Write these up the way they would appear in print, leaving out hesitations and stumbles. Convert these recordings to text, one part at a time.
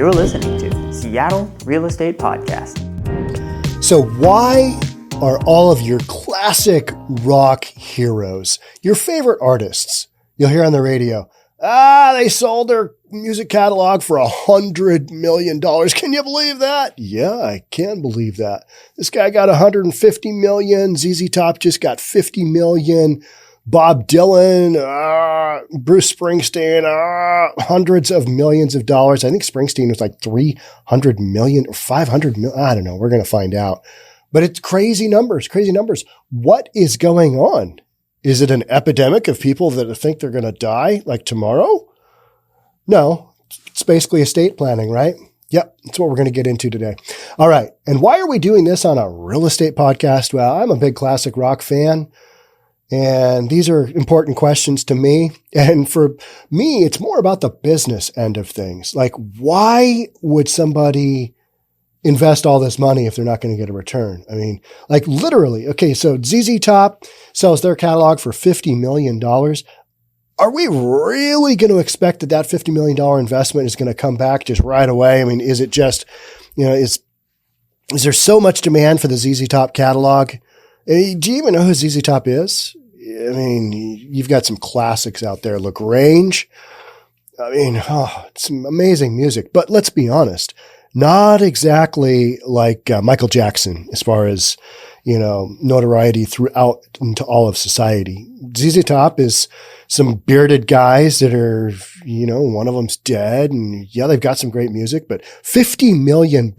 You're listening to Seattle Real Estate Podcast. So why are all of your classic rock heroes, your favorite artists, you'll hear on the radio, they sold their music catalog for $100 million. Can you believe that? Yeah, I can believe that. This guy got $150 million. ZZ Top just got $50 million. Bob Dylan, Bruce Springsteen, hundreds of millions of dollars. I think Springsteen was like 300 million or 500 million. I don't know. We're going to find out. But it's crazy numbers. What is going on? Is it an epidemic of people that think they're going to die like tomorrow? No, it's basically estate planning, right? Yep, that's what we're going to get into today. All right. And why are we doing this on a real estate podcast? Well, I'm a big classic rock fan. And these are important questions to me. And for me, it's more about the business end of things. Like, why would somebody invest all this money if they're not going to get a return? I mean, like literally, okay, so ZZ Top sells their catalog for $50 million. Are we really going to expect that $50 million investment is going to come back just right away? I mean, is it just, is there so much demand for the ZZ Top catalog? Do you even know who ZZ Top is? I mean, you've got some classics out there. LaGrange. I mean, it's some amazing music. But let's be honest, not exactly like Michael Jackson as far as, notoriety throughout into all of society. ZZ Top is some bearded guys that are, one of them's dead. And yeah, they've got some great music, but $50 million.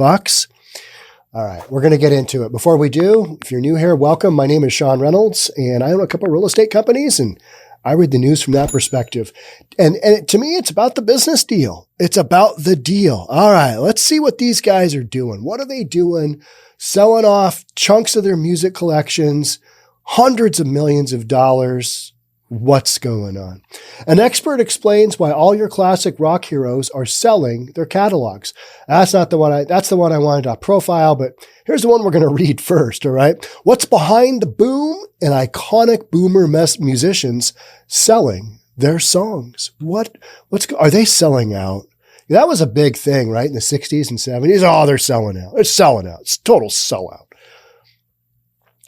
All right, we're going to get into it. Before we do, if you're new here, welcome. My name is Sean Reynolds, and I own a couple of real estate companies, and I read the news from that perspective. And to me, it's about the business deal. It's about the deal. All right, let's see what these guys are doing. What are they doing? Selling off chunks of their music collections, hundreds of millions of dollars. What's going on? An expert explains why all your classic rock heroes are selling their catalogs. That's the one I wanted to profile, but here's the one we're going to read first. All right. What's behind the boom and iconic boomer musicians selling their songs? Are they selling out? That was a big thing, right? In the 60s and 70s. Oh, they're selling out. It's selling out. It's total sellout.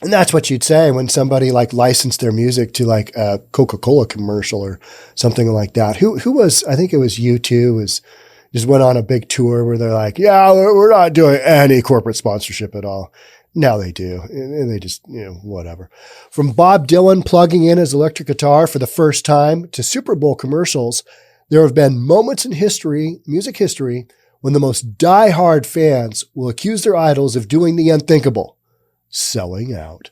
And that's what you'd say when somebody like licensed their music to like a Coca-Cola commercial or something like that. Who was, I think it was U2 just went on a big tour where they're like, yeah, we're not doing any corporate sponsorship at all. Now they do. And they just, whatever. From Bob Dylan plugging in his electric guitar for the first time to Super Bowl commercials, there have been moments in music history, when the most diehard fans will accuse their idols of doing the unthinkable. Selling out.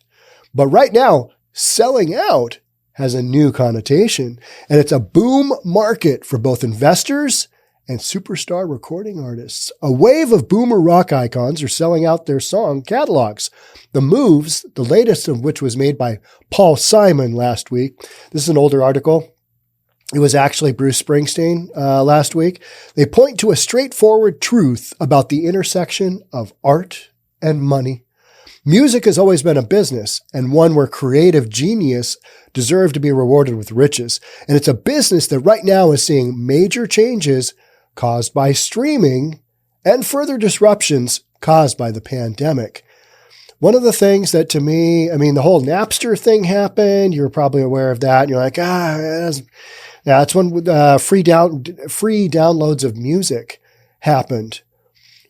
But right now, selling out has a new connotation, and it's a boom market for both investors and superstar recording artists. A wave of boomer rock icons are selling out their song catalogs. The moves, the latest of which was made by Paul Simon last week. This is an older article. It was actually Bruce Springsteen last week. They point to a straightforward truth about the intersection of art and money. Music has always been a business, and one where creative genius deserve to be rewarded with riches. And it's a business that right now is seeing major changes caused by streaming and further disruptions caused by the pandemic. One of the things that to me, the whole Napster thing happened. You're probably aware of that. And you're like, that's when free downloads of music happened.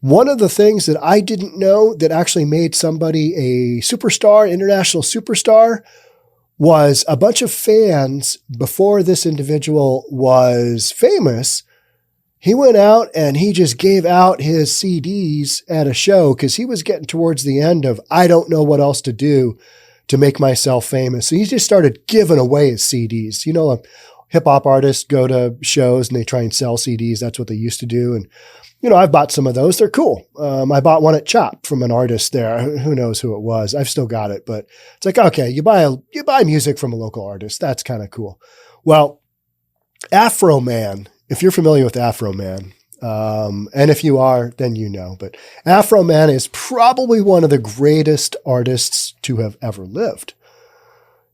One of the things that I didn't know that actually made somebody a superstar, international superstar, was a bunch of fans before this individual was famous. He went out and he just gave out his CDs at a show because he was getting towards the end of, I don't know what else to do to make myself famous. So he just started giving away his CDs. Hip hop artists go to shows and they try and sell CDs. That's what they used to do. And I've bought some of those. They're cool. I bought one at Chop from an artist there. Who knows who it was? I've still got it, but it's like, okay, you buy music from a local artist. That's kind of cool. Well, Afro Man, if you're familiar with Afro Man, and if you are, then but Afro Man is probably one of the greatest artists to have ever lived.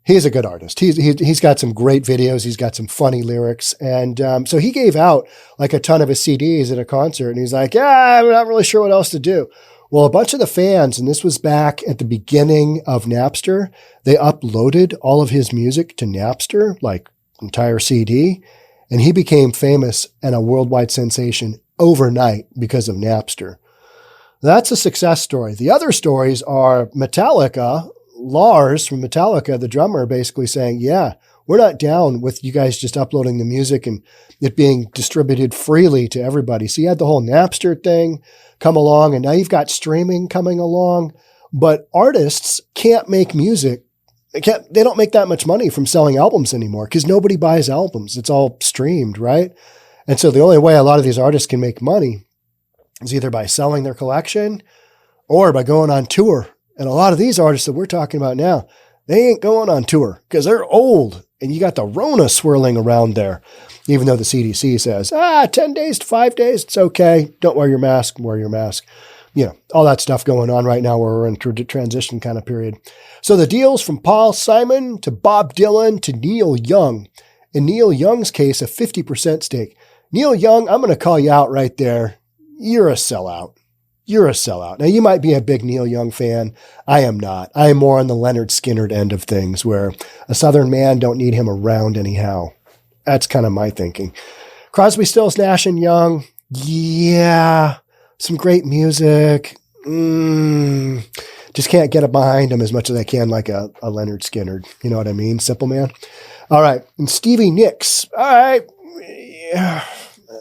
He's a good artist. He's got some great videos. He's got some funny lyrics. And so he gave out like a ton of his CDs at a concert. And he's like, yeah, I'm not really sure what else to do. Well, a bunch of the fans, and this was back at the beginning of Napster, they uploaded all of his music to Napster, like entire CD. And he became famous and a worldwide sensation overnight because of Napster. That's a success story. The other stories are Metallica. Lars from Metallica, the drummer, basically saying, yeah, we're not down with you guys just uploading the music and it being distributed freely to everybody. So you had the whole Napster thing come along, and now you've got streaming coming along, but artists can't make music. They don't make that much money from selling albums anymore because nobody buys albums. It's all streamed, right? And so the only way a lot of these artists can make money is either by selling their collection or by going on tour. And a lot of these artists that we're talking about now, they ain't going on tour because they're old and you got the Rona swirling around there. Even though the CDC says, 10 days to 5 days, it's okay. Don't wear your mask, wear your mask. You know, all that stuff going on right now where we're in transition kind of period. So the deals from Paul Simon to Bob Dylan to Neil Young. In Neil Young's case, a 50% stake. Neil Young, I'm going to call you out right there. You're a sellout. You're a sellout. Now, you might be a big Neil Young fan. I am not. I am more on the Leonard Skinner end of things, where a Southern man don't need him around anyhow. That's kind of my thinking. Crosby, Stills, Nash & Young. Yeah. Some great music. Just can't get behind him as much as I can like a Leonard Skinner. You know what I mean? Simple Man. All right. And Stevie Nicks. All right. Yeah.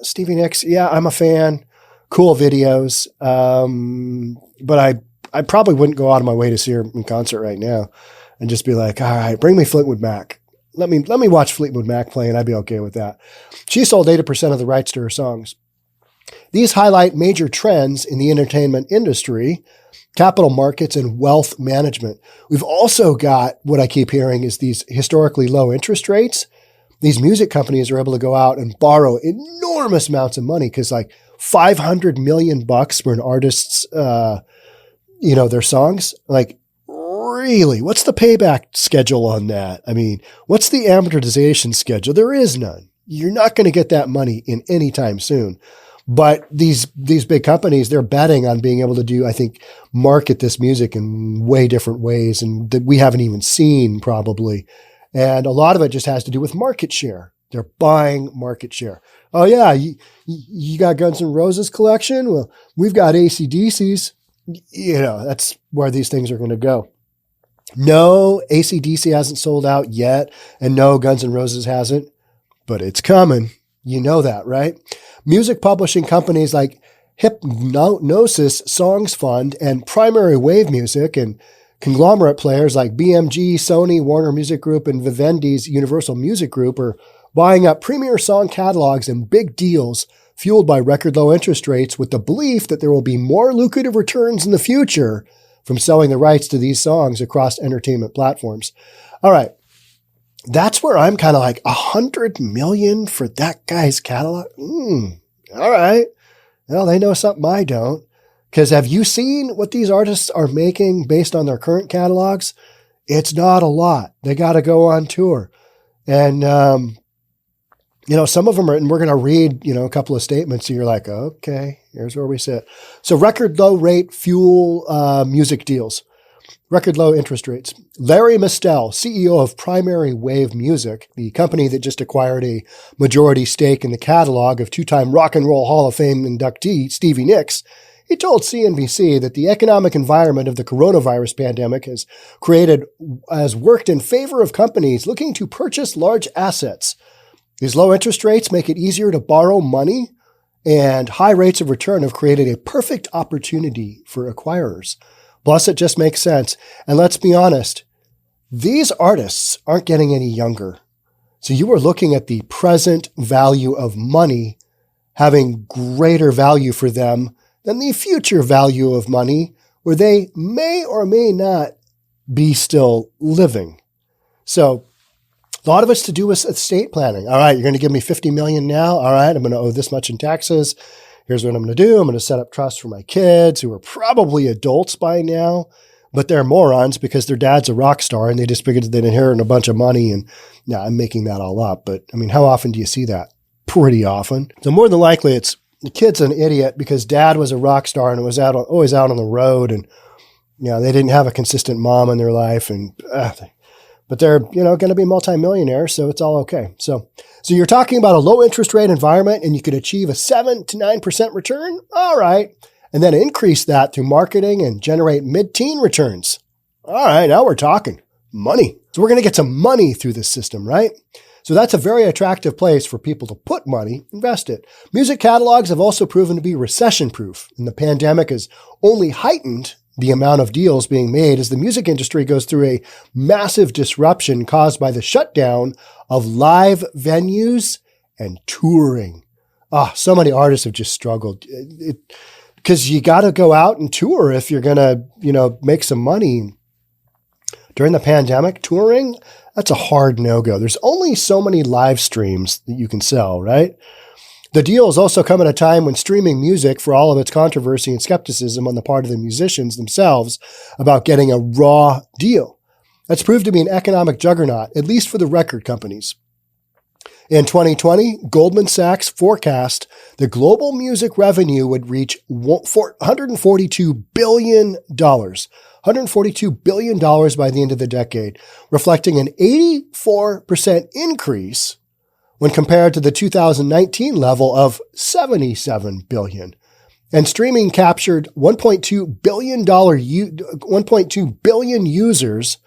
Stevie Nicks. Yeah, I'm a fan. Cool videos. But I probably wouldn't go out of my way to see her in concert right now and just be like, all right, bring me Fleetwood Mac. Let me watch Fleetwood Mac play and I'd be okay with that. She sold 80% of the rights to her songs. These highlight major trends in the entertainment industry, capital markets, and wealth management. We've also got what I keep hearing is these historically low interest rates. These music companies are able to go out and borrow enormous amounts of money because like $500 million for an artist's, their songs. Like, really? What's the payback schedule on that? I mean, what's the amortization schedule? There is none. You're not going to get that money in any time soon. But these big companies, they're betting on being able to do, I think, market this music in way different ways and that we haven't even seen probably. And a lot of it just has to do with market share. They're buying market share. Oh yeah, you got Guns N' Roses collection? Well, we've got AC/DC's. You know, that's where these things are going to go. No, AC/DC hasn't sold out yet, and no, Guns N' Roses hasn't, but it's coming. You know that, right? Music publishing companies like Hypnosis Songs Fund and Primary Wave Music and conglomerate players like BMG, Sony, Warner Music Group, and Vivendi's Universal Music Group are buying up premier song catalogs and big deals fueled by record low interest rates with the belief that there will be more lucrative returns in the future from selling the rights to these songs across entertainment platforms. All right. That's where I'm kind of like $100 million for that guy's catalog. All right. Well, they know something I don't. Because have you seen what these artists are making based on their current catalogs? It's not a lot. They got to go on tour. And, some of them are, and we're going to read, a couple of statements. And you're like, okay, here's where we sit. So record low rate fuel music deals. Record low interest rates. Larry Mistel, CEO of Primary Wave Music, the company that just acquired a majority stake in the catalog of two-time Rock and Roll Hall of Fame inductee Stevie Nicks, he told CNBC that the economic environment of the coronavirus pandemic has worked in favor of companies looking to purchase large assets. These low interest rates make it easier to borrow money, and high rates of return have created a perfect opportunity for acquirers. Plus, it just makes sense. And let's be honest, these artists aren't getting any younger. So you are looking at the present value of money having greater value for them than the future value of money, where they may or may not be still living. So a lot of it's to do with estate planning. All right, you're going to give me $50 million now. All right, I'm going to owe this much in taxes. Here's what I'm going to do. I'm going to set up trusts for my kids who are probably adults by now. but they're morons because their dad's a rock star and they just figured they'd inherit a bunch of money. And yeah, I'm making that all up. But I mean, how often do you see that? Pretty often. So more than likely, it's the kid's an idiot because dad was a rock star and was always out on the road. And, they didn't have a consistent mom in their life. And but they're, going to be multimillionaires, so it's all okay. So you're talking about a low interest rate environment and you could achieve a 7 to 9% return? All right. And then increase that through marketing and generate mid-teen returns. All right, now we're talking money. So we're going to get some money through this system, right? So that's a very attractive place for people to put money, invest it. Music catalogs have also proven to be recession-proof, and the pandemic has only heightened the amount of deals being made as the music industry goes through a massive disruption caused by the shutdown of live venues and touring. So many artists have just struggled. Because you got to go out and tour if you're going to, make some money. During the pandemic, touring, that's a hard no-go. There's only so many live streams that you can sell, right? The deals also come at a time when streaming music, for all of its controversy and skepticism on the part of the musicians themselves about getting a raw deal. That's proved to be an economic juggernaut, at least for the record companies. In 2020, Goldman Sachs forecast the global music revenue would reach $142 billion. $142 billion by the end of the decade, reflecting an 84% increase when compared to the 2019 level of $77 billion. And streaming captured $1.2 billion users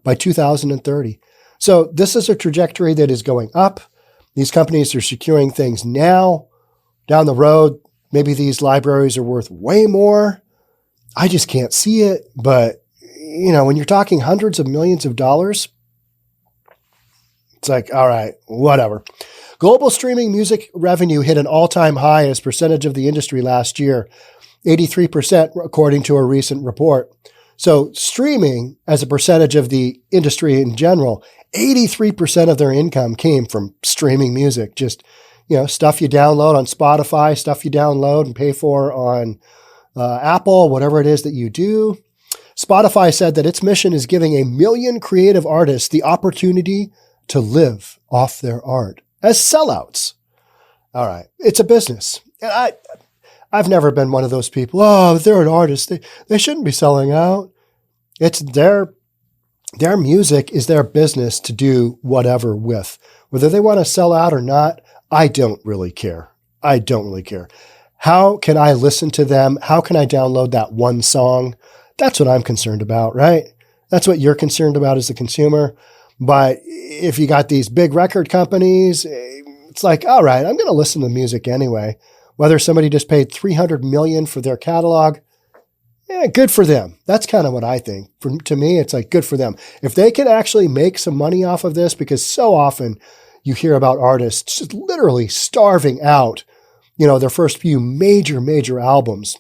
by 2030. So this is a trajectory that is going up. These companies are securing things now. Down the road, maybe these libraries are worth way more. I just can't see it. But, when you're talking hundreds of millions of dollars, it's like, all right, whatever. Global streaming music revenue hit an all-time high as percentage of the industry last year, 83% according to a recent report. So streaming as a percentage of the industry in general, 83% of their income came from streaming music. Just, stuff you download on Spotify, stuff you download and pay for on Apple, whatever it is that you do. Spotify said that its mission is giving 1 million creative artists the opportunity to live off their art as sellouts. All right. It's a business. And I've never been one of those people. Oh, they're an artist. They shouldn't be selling out. It's their music is their business to do whatever with. Whether they want to sell out or not, I don't really care. How can I listen to them? How can I download that one song? That's what I'm concerned about, right? That's what you're concerned about as a consumer. But if you got these big record companies, it's like, all right, I'm going to listen to music anyway. Whether somebody just paid $300 million for their catalog, good for them. That's kind of what I think. To me, it's like good for them. If they can actually make some money off of this, because so often you hear about artists just literally starving out, their first few major albums.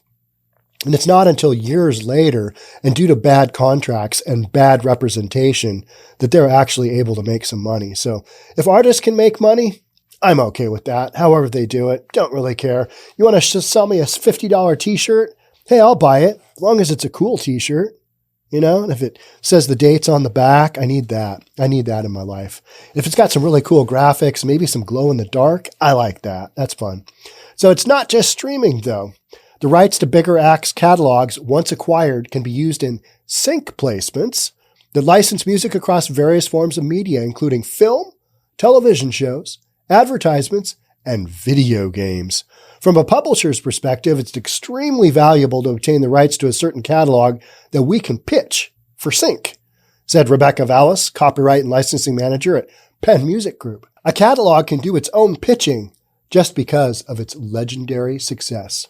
And it's not until years later and due to bad contracts and bad representation that they're actually able to make some money. So if artists can make money, I'm okay with that. However they do it, don't really care. You want to sell me a $50 t-shirt? Hey, I'll buy it as long as it's a cool t-shirt. And if it says the dates on the back, I need that. I need that in my life. If it's got some really cool graphics, maybe some glow in the dark, I like that. That's fun. So it's not just streaming though. The rights to bigger acts' catalogs, once acquired, can be used in sync placements that license music across various forms of media, including film, television shows, advertisements, and video games. From a publisher's perspective, it's extremely valuable to obtain the rights to a certain catalog that we can pitch for sync, said Rebecca Vallis, copyright and licensing manager at Penn Music Group. A catalog can do its own pitching just because of its legendary success.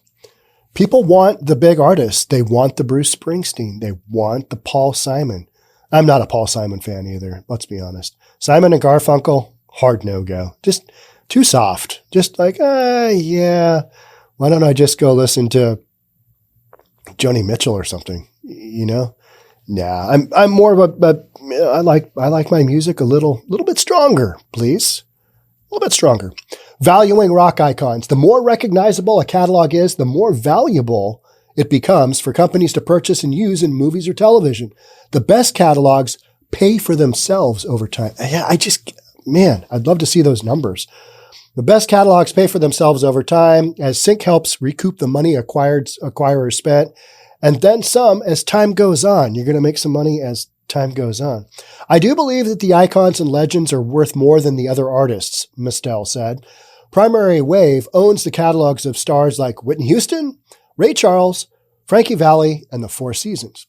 People want the big artists. They want the Bruce Springsteen. They want the Paul Simon. I'm not a Paul Simon fan either, let's be honest. Simon and Garfunkel, hard no-go. Just too soft. Just like, yeah, why don't I just go listen to Joni Mitchell or something, Nah, I'm more of I like my music a little bit stronger, please. A little bit stronger. Valuing rock icons. The more recognizable a catalog is, the more valuable it becomes for companies to purchase and use in movies or television. The best catalogs pay for themselves over time. Yeah, I'd love to see those numbers. The best catalogs pay for themselves over time as sync helps recoup the money acquirers spent, and then some as time goes on. You're going to make some money as time goes on. I do believe that the icons and legends are worth more than the other artists, Mistel said. Primary Wave owns the catalogs of stars like Whitney Houston, Ray Charles, Frankie Valli, and the Four Seasons.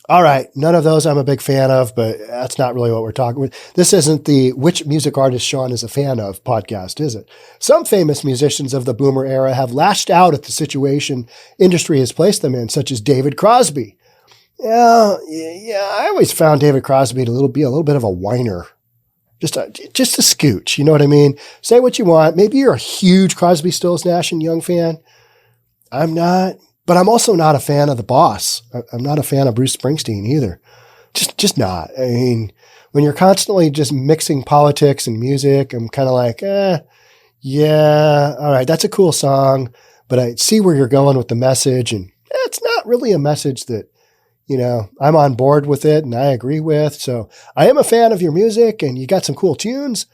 All right, none of those I'm a big fan of, but that's not really what we're talking about. This isn't the which music artist Sean is a fan of podcast, is it? Some famous musicians of the boomer era have lashed out at the situation industry has placed them in, such as David Crosby. Yeah, I always found David Crosby to be a little bit of a whiner. Just a scooch, you know what I mean? Say what you want. Maybe you're a huge Crosby, Stills, Nash and Young fan. I'm not. But I'm also not a fan of the boss. I'm not a fan of Bruce Springsteen either. Just not. I mean, when you're constantly just mixing politics and music, I'm kind of like, yeah, all right, that's a cool song, but I see where you're going with the message, and it's not really a message that, I'm on board with it and I agree with. So I am a fan of your music and you got some cool tunes,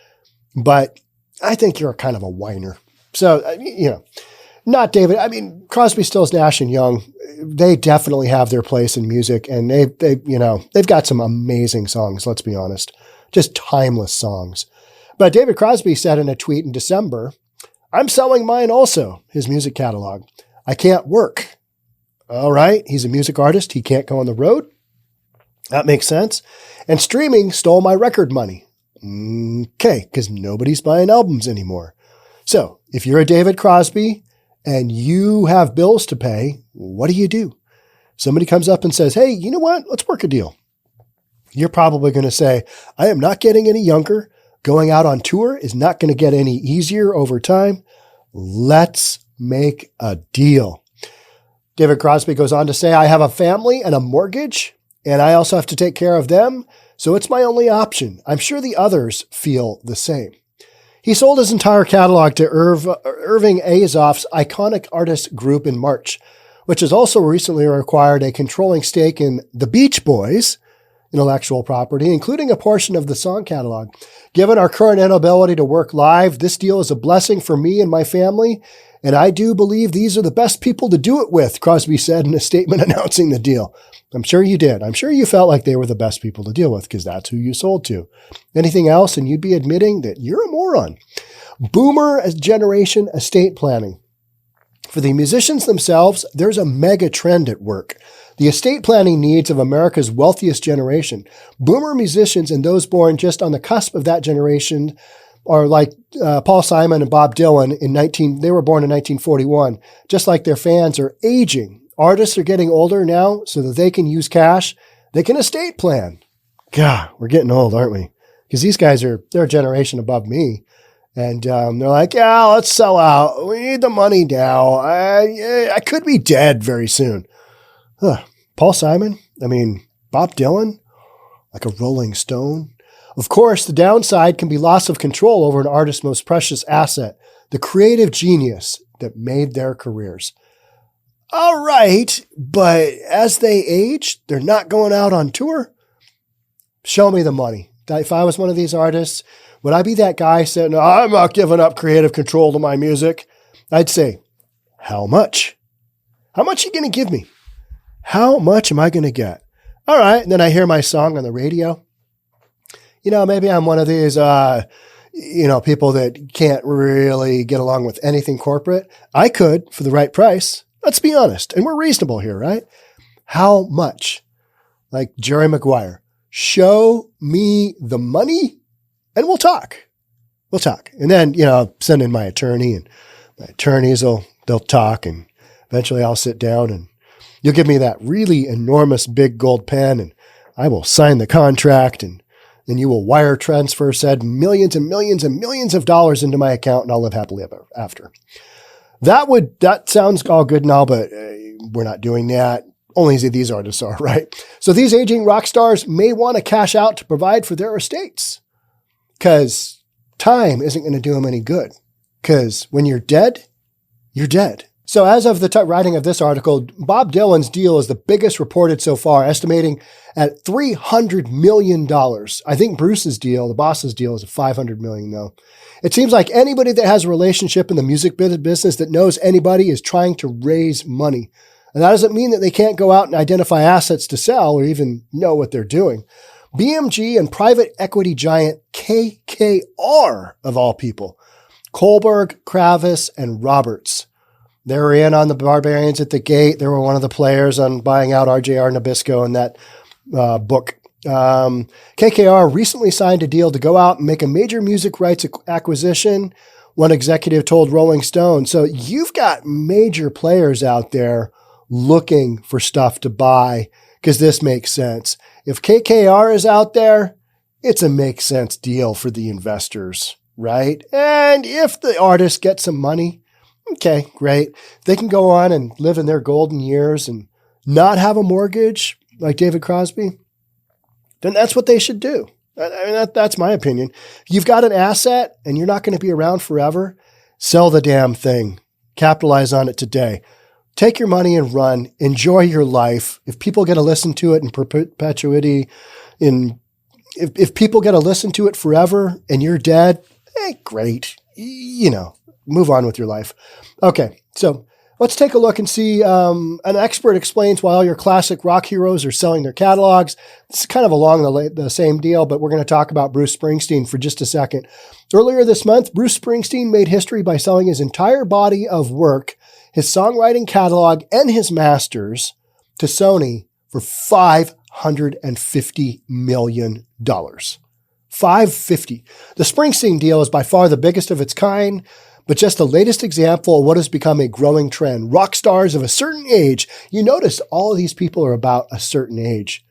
but I think you're kind of a whiner. So, not David. I mean, Crosby, Stills, Nash and Young, they definitely have their place in music, and they've got some amazing songs. Let's be honest, just timeless songs. But David Crosby said in a tweet in December, "I'm selling mine also, his music catalog. I can't work." All right. He's a music artist. He can't go on the road. That makes sense. And streaming stole my record money. Okay. Because nobody's buying albums anymore. So if you're a David Crosby and you have bills to pay, what do? Somebody comes up and says, hey, you know what? Let's work a deal. You're probably going to say, I am not getting any younger. Going out on tour is not going to get any easier over time. Let's make a deal. David Crosby goes on to say, I have a family and a mortgage, and I also have to take care of them. So it's my only option. I'm sure the others feel the same. He sold his entire catalog to Irving Azoff's iconic artist group in March, which has also recently acquired a controlling stake in the Beach Boys' intellectual property, including a portion of the song catalog. Given our current inability to work live, this deal is a blessing for me and my family, and I do believe these are the best people to do it with, Crosby said in a statement announcing the deal. I'm sure you did. I'm sure you felt like they were the best people to deal with because that's who you sold to. Anything else, and you'd be admitting that you're a moron. Boomer generation estate planning. For the musicians themselves, there's a mega trend at work. The estate planning needs of America's wealthiest generation. Boomer musicians and those born just on the cusp of that generation are like Paul Simon and Bob Dylan they were born in 1941. Just like their fans are aging. Artists are getting older now so that they can use cash. They can estate plan. God, we're getting old, aren't we? Because these guys they're a generation above me. And they're like, yeah, let's sell out. We need the money now. I could be dead very soon. Paul Simon? Bob Dylan? Like a Rolling Stone? Of course, the downside can be loss of control over an artist's most precious asset, the creative genius that made their careers. All right, but as they age, they're not going out on tour. Show me the money. If I was one of these artists, would I be that guy saying, I'm not giving up creative control to my music? I'd say, how much? How much are you going to give me? How much am I going to get? All right, and then I hear my song on the radio. Maybe I'm one of these, people that can't really get along with anything corporate. I could for the right price. Let's be honest. And we're reasonable here, right? How much? Like Jerry Maguire, show me the money and we'll talk. We'll talk. And then, send in my attorney and my attorneys they'll talk, and eventually I'll sit down and you'll give me that really enormous big gold pen and I will sign the contract, and then you will wire transfer said millions and millions and millions of dollars into my account, and I'll live happily ever after. That sounds all good and all, but we're not doing that. Only these artists are, right? So these aging rock stars may want to cash out to provide for their estates because time isn't going to do them any good. Because when you're dead, you're dead. So as of the writing of this article, Bob Dylan's deal is the biggest reported so far, estimating at $300 million. I think Bruce's deal, the boss's deal, is $500 million though. It seems like anybody that has a relationship in the music business that knows anybody is trying to raise money. And that doesn't mean that they can't go out and identify assets to sell or even know what they're doing. BMG and private equity giant KKR, of all people, Kohlberg, Kravis, and Roberts. They were in on the Barbarians at the Gate. They were one of the players on buying out RJR Nabisco in that book. KKR recently signed a deal to go out and make a major music rights acquisition, one executive told Rolling Stone. So you've got major players out there looking for stuff to buy because this makes sense. If KKR is out there, it's a make sense deal for the investors, right? And if the artists get some money, okay, great. They can go on and live in their golden years and not have a mortgage like David Crosby, then that's what they should do. I mean, that's my opinion. You've got an asset and you're not going to be around forever. Sell the damn thing. Capitalize on it today. Take your money and run. Enjoy your life. If people get to listen to it in perpetuity, if people get to listen to it forever and you're dead, great. Move on with your life. Okay, so let's take a look and see. An expert explains why all your classic rock heroes are selling their catalogs. This is kind of along the same deal, but we're going to talk about Bruce Springsteen for just a second. Earlier this month, Bruce Springsteen made history by selling his entire body of work, his songwriting catalog, and his masters to Sony for $550 million. $550. The Springsteen deal is by far the biggest of its kind, but just the latest example of what has become a growing trend. Rock stars of a certain age. You notice all of these people are about a certain age.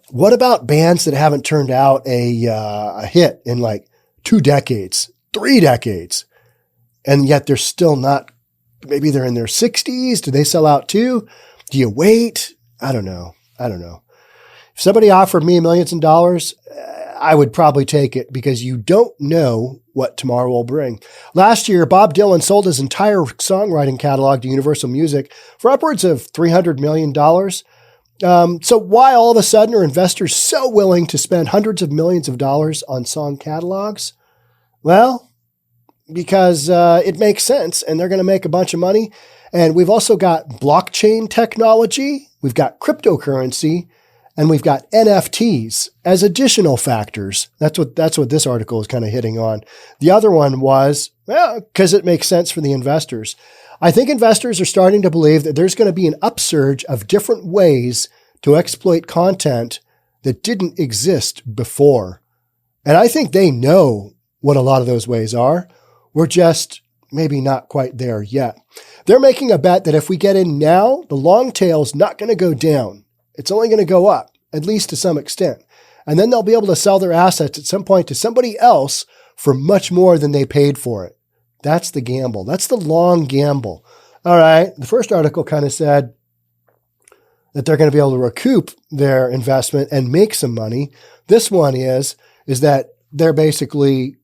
What about bands that haven't turned out a hit in like 2 decades, 3 decades, and yet they're still not, maybe they're in their 60s. Do they sell out too? Do you wait? I don't know. If somebody offered me millions of dollars, I would probably take it because you don't know what tomorrow will bring. Last year, Bob Dylan sold his entire songwriting catalog to Universal Music for upwards of $300 million. So why all of a sudden are investors so willing to spend hundreds of millions of dollars on song catalogs? Well, because it makes sense and they're going to make a bunch of money. And we've also got blockchain technology. We've got cryptocurrency. And we've got NFTs as additional factors. That's what this article is kind of hitting on. The other one was, because it makes sense for the investors. I think investors are starting to believe that there's going to be an upsurge of different ways to exploit content that didn't exist before. And I think they know what a lot of those ways are. We're just maybe not quite there yet. They're making a bet that if we get in now, the long tail's not going to go down. It's only going to go up, at least to some extent. And then they'll be able to sell their assets at some point to somebody else for much more than they paid for it. That's the gamble. That's the long gamble. All right. The first article kind of said that they're going to be able to recoup their investment and make some money. This one is that they're basically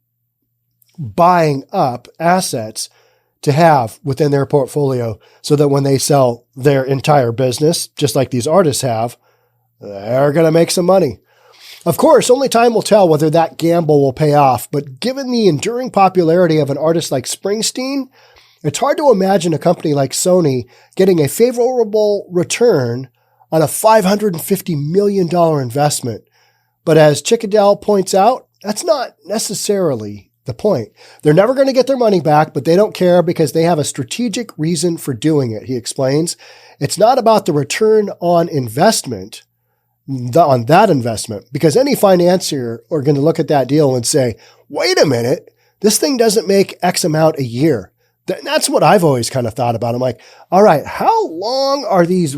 buying up assets to have within their portfolio so that when they sell their entire business, just like these artists have, they're going to make some money. Of course, only time will tell whether that gamble will pay off, but given the enduring popularity of an artist like Springsteen, it's hard to imagine a company like Sony getting a favorable return on a $550 million investment. But as Chickadell points out, that's not necessarily the point. They're never going to get their money back, but they don't care because they have a strategic reason for doing it, he explains. It's not about the return on investment, on that investment, because any financier are going to look at that deal and say, wait a minute, this thing doesn't make X amount a year. That's what I've always kind of thought about. I'm like, all right, how long are these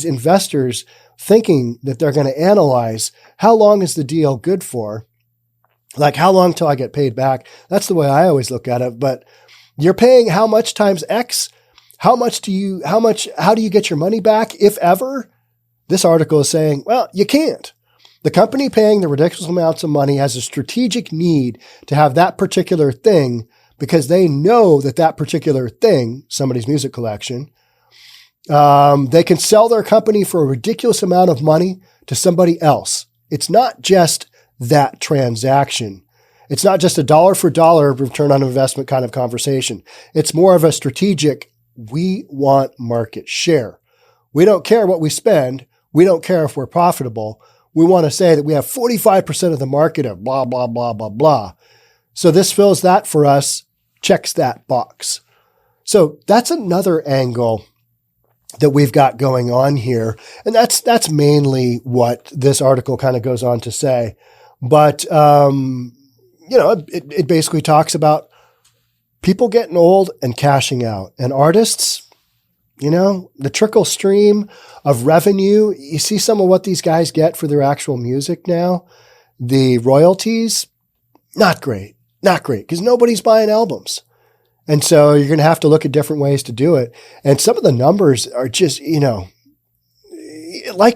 investors thinking that they're going to analyze? How long is the deal good for? Like, how long till I get paid back? That's the way I always look at it. But you're paying how much times X? How do you get your money back, if ever? This article is saying, well, you can't. The company paying the ridiculous amounts of money has a strategic need to have that particular thing because they know that particular thing, somebody's music collection, they can sell their company for a ridiculous amount of money to somebody else. It's not just that transaction. It's not just a dollar for dollar return on investment kind of conversation. It's more of a strategic, we want market share. We don't care what we spend. We don't care if we're profitable. We want to say that we have 45% of the market of blah, blah, blah, blah, blah. So this fills that for us, checks that box. So that's another angle that we've got going on here. And that's mainly what this article kind of goes on to say. But, it basically talks about people getting old and cashing out, and artists, the trickle stream of revenue. You see some of what these guys get for their actual music now. The royalties, not great, because nobody's buying albums. And so you're going to have to look at different ways to do it. And some of the numbers are just, like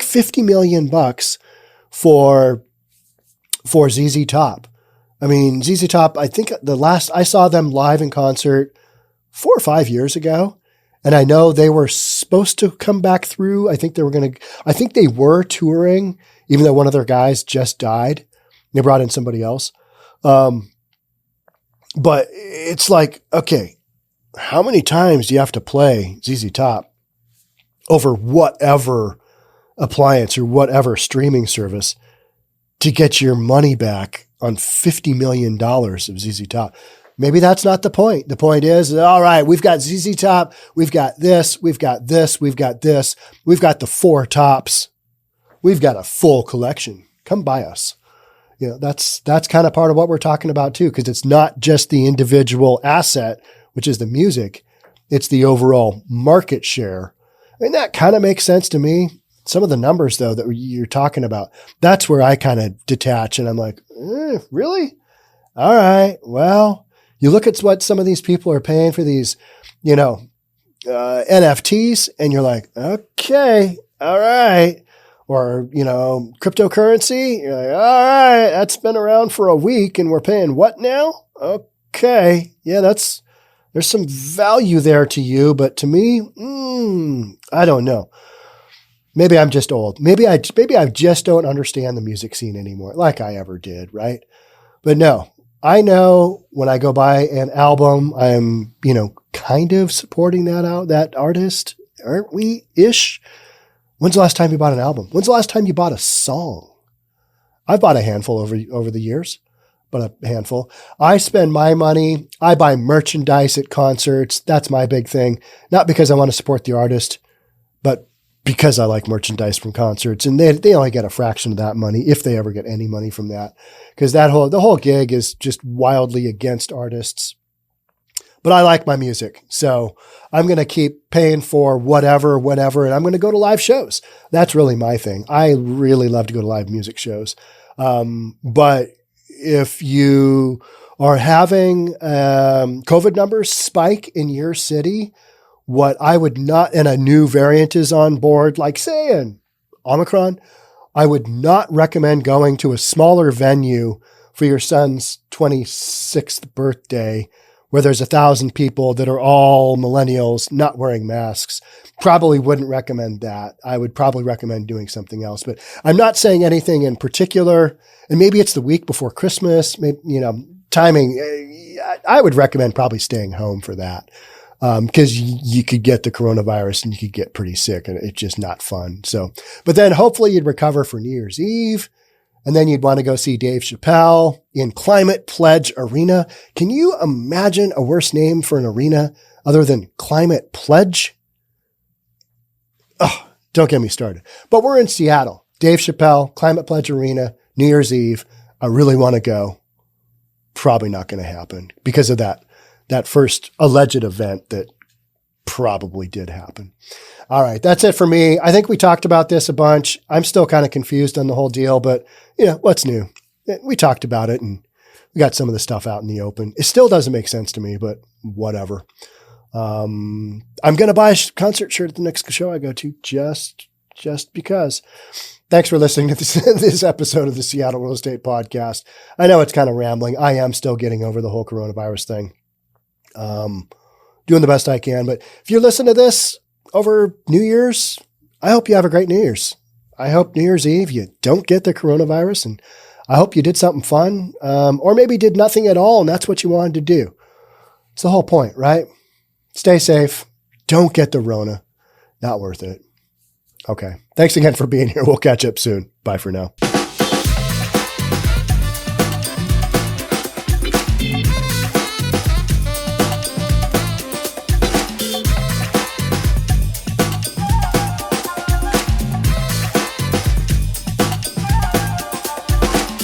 $50 million for ZZ Top. I mean, ZZ Top, I think the last I saw them live in concert 4 or 5 years ago. And I know they were supposed to come back through. I think they were touring, even though one of their guys just died. They brought in somebody else. But it's like, okay, how many times do you have to play ZZ Top over whatever appliance or whatever streaming service to get your money back on $50 million of ZZ Top? Maybe that's not the point. The point is, all right, we've got ZZ Top, we've got this, we've got this, we've got this, we've got the 4 tops, we've got a full collection. Come buy us. That's kind of part of what we're talking about too, because it's not just the individual asset, which is the music, it's the overall market share. I mean, that kind of makes sense to me. Some of the numbers though that you're talking about, that's where I kind of detach and I'm like, really? All right, well, you look at what some of these people are paying for these, NFTs, and you're like, okay, all right. Or, cryptocurrency, you're like, all right, that's been around for a week and we're paying what now? Okay. Yeah, there's some value there to you, but to me, I don't know. Maybe I'm just old. Maybe I just don't understand the music scene anymore like I ever did, right? But no, I know when I go buy an album, I'm, kind of supporting that artist, aren't we ish? When's the last time you bought an album? When's the last time you bought a song? I've bought a handful over the years, but a handful. I spend my money. I buy merchandise at concerts. That's my big thing. Not because I want to support the artist, but because I like merchandise from concerts, and they only get a fraction of that money if they ever get any money from that, because the whole gig is just wildly against artists. But I like my music, so I'm going to keep paying for whatever, and I'm going to go to live shows. That's really my thing. I really love to go to live music shows. But if you are having COVID numbers spike in your city, what I would not, and a new variant is on board, like say an Omicron, I would not recommend going to a smaller venue for your son's 26th birthday where there's 1,000 people that are all millennials not wearing masks. Probably wouldn't recommend that. I would probably recommend doing something else, but I'm not saying anything in particular. And maybe it's the week before Christmas, maybe, timing. I would recommend probably staying home for that. Because you could get the coronavirus and you could get pretty sick and it's just not fun. So, but then hopefully you'd recover for New Year's Eve, and then you'd want to go see Dave Chappelle in Climate Pledge Arena. Can you imagine a worse name for an arena other than Climate Pledge? Oh, don't get me started. But we're in Seattle. Dave Chappelle, Climate Pledge Arena, New Year's Eve. I really want to go. Probably not going to happen because of that first alleged event that probably did happen. All right. That's it for me. I think we talked about this a bunch. I'm still kind of confused on the whole deal, but what's new? We talked about it and we got some of the stuff out in the open. It still doesn't make sense to me, but whatever. I'm going to buy a concert shirt at the next show I go to just because. Thanks for listening to this episode of the Seattle Real Estate Podcast. I know it's kind of rambling. I am still getting over the whole coronavirus thing. Doing the best I can. But if you listen to this over New Year's, I hope you have a great New Year's. I hope New Year's Eve you don't get the coronavirus, and I hope you did something fun, or maybe did nothing at all, and that's what you wanted to do. It's the whole point, right? Stay safe. Don't get the Rona. Not worth it. Okay. Thanks again for being here. We'll catch up soon. Bye for now.